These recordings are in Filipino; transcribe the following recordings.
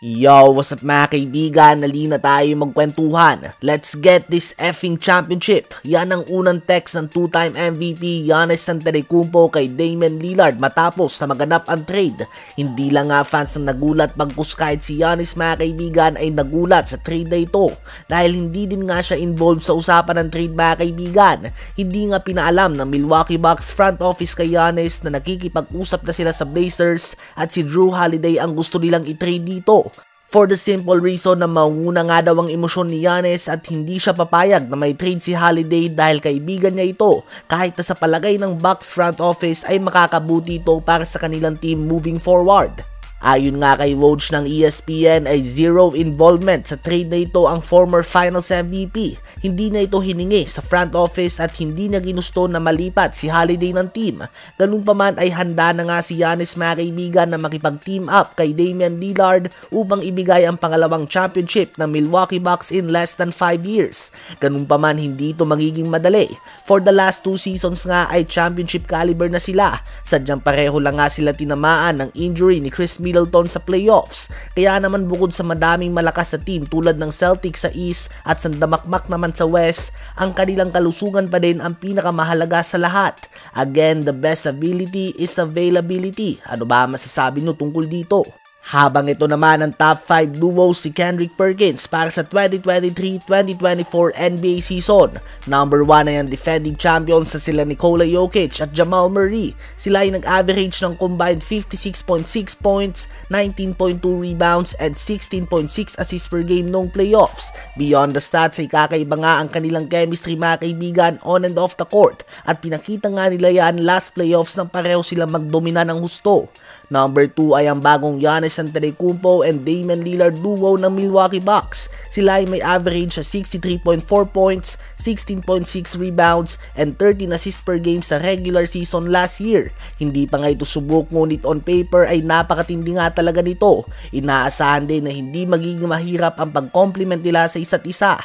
Yo, what's up mga kaibigan? Nali na tayo magkwentuhan. Let's get this effing championship. Yan ang unang text ng two-time MVP Giannis Antetokounmpo kay Damian Lillard matapos na maganap ang trade. Hindi lang nga fans na nagulat bagkus kahit si Giannis mga kaibigan ay nagulat sa trade na ito. Dahil hindi din nga siya involved sa usapan ng trade mga kaibigan. Hindi nga pinaalam ng Milwaukee Bucks front office kay Giannis na nakikipag-usap na sila sa Blazers at si Jrue Holiday ang gusto nilang i-trade dito. For the simple reason na mauna nga daw ang emosyon ni Giannis at hindi siya papayag na may trade si Holiday dahil kaibigan niya ito kahit na sa palagay ng Bucks front office ay makakabuti ito para sa kanilang team moving forward. Ayon nga kay Woj ng ESPN ay zero involvement sa trade na ito ang former Finals MVP. Hindi na ito hiningi sa front office at hindi niya ginusto na malipat si Holiday ng team. Ganun pa man ay handa na nga si Giannis mga kaibigan na makipag-team up kay Damian Lillard upang ibigay ang pangalawang championship ng Milwaukee Bucks in less than 5 years. Ganun pa man hindi ito magiging madali. For the last 2 seasons nga ay championship caliber na sila. Sadyang pareho lang nga sila tinamaan ng injury ni Chris Middleton sa playoffs. Kaya naman bukod sa madaming malakas na team tulad ng Celtics sa East at sandamakmak naman sa West, ang kanilang kalusugan pa din ang pinakamahalaga sa lahat. Again, the best ability is availability. Ano ba masasabi nyo tungkol dito? Habang ito naman ang top 5 duo si Kendrick Perkins para sa 2023-2024 NBA season. Number 1 ay ang defending champions sa sila Nikola Jokic at Jamal Murray. Sila ay nag-average ng combined 56.6 points, 19.2 rebounds, and 16.6 assists per game noong playoffs. Beyond the stats ay kakaiba nga ang kanilang chemistry mga kaibigan on and off the court at pinakita nga nila yan last playoffs nang pareho sila magdomina ng husto. Number 2 ay ang bagong Giannis Antetokounmpo and Damian Lillard duo ng Milwaukee Bucks. Sila ay may average sa 63.4 points, 16.6 rebounds, and 13 assists per game sa regular season last year. Hindi pa nga ito subok ngunit on paper ay napakatindi nga talaga nito. Inaasahan din na hindi magiging mahirap ang pag-complement nila sa isa't isa.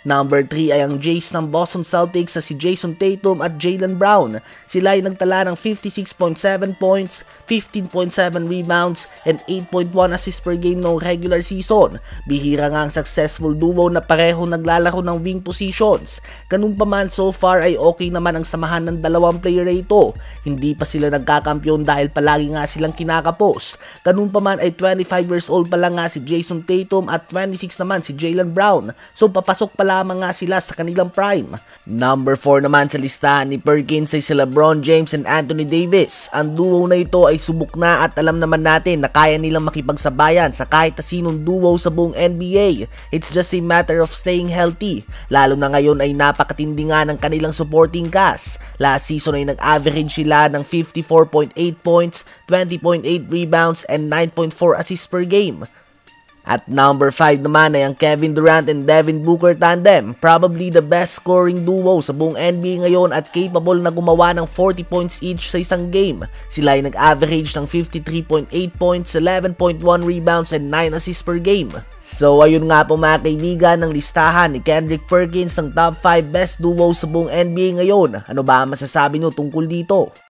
Number 3 ay ang Jays ng Boston Celtics sa si Jason Tatum at Jaylen Brown. Sila ay nagtala ng 56.7 points, 15.7 rebounds, and 8.1 assists per game noong regular season. Bihira nga ang successful duo na pareho naglalaro ng wing positions. Ganun pa man so far ay okay naman ang samahan ng dalawang player na ito. Hindi pa sila nagkakampyon dahil palagi nga silang kinakapos. Ganun pa man ay 25 years old pa lang nga si Jason Tatum at 26 naman si Jaylen Brown. So papasok pa lamang nga sila sa kanilang prime. Number 4 naman sa listahan ni Perkins ay si LeBron James and Anthony Davis. Ang duo na ito ay subok na at alam naman natin na kaya nilang makipagsabayan sa kahit na sinong duo sa buong NBA. It's just a matter of staying healthy. Lalo na ngayon ay napakatindi nga ng kanilang supporting cast. Last season ay nag-average sila ng 54.8 points, 20.8 rebounds, and 9.4 assists per game. At number 5 naman ay ang Kevin Durant and Devin Booker tandem. Probably the best scoring duo sa buong NBA ngayon at capable na gumawa ng 40 points each sa isang game. Sila ay nag-average ng 53.8 points, 11.1 rebounds, and 9 assists per game. So ayun nga po mga kaibigan ng listahan ni Kendrick Perkins ng top 5 best duo sa buong NBA ngayon. Ano ba masasabi nyo tungkol dito?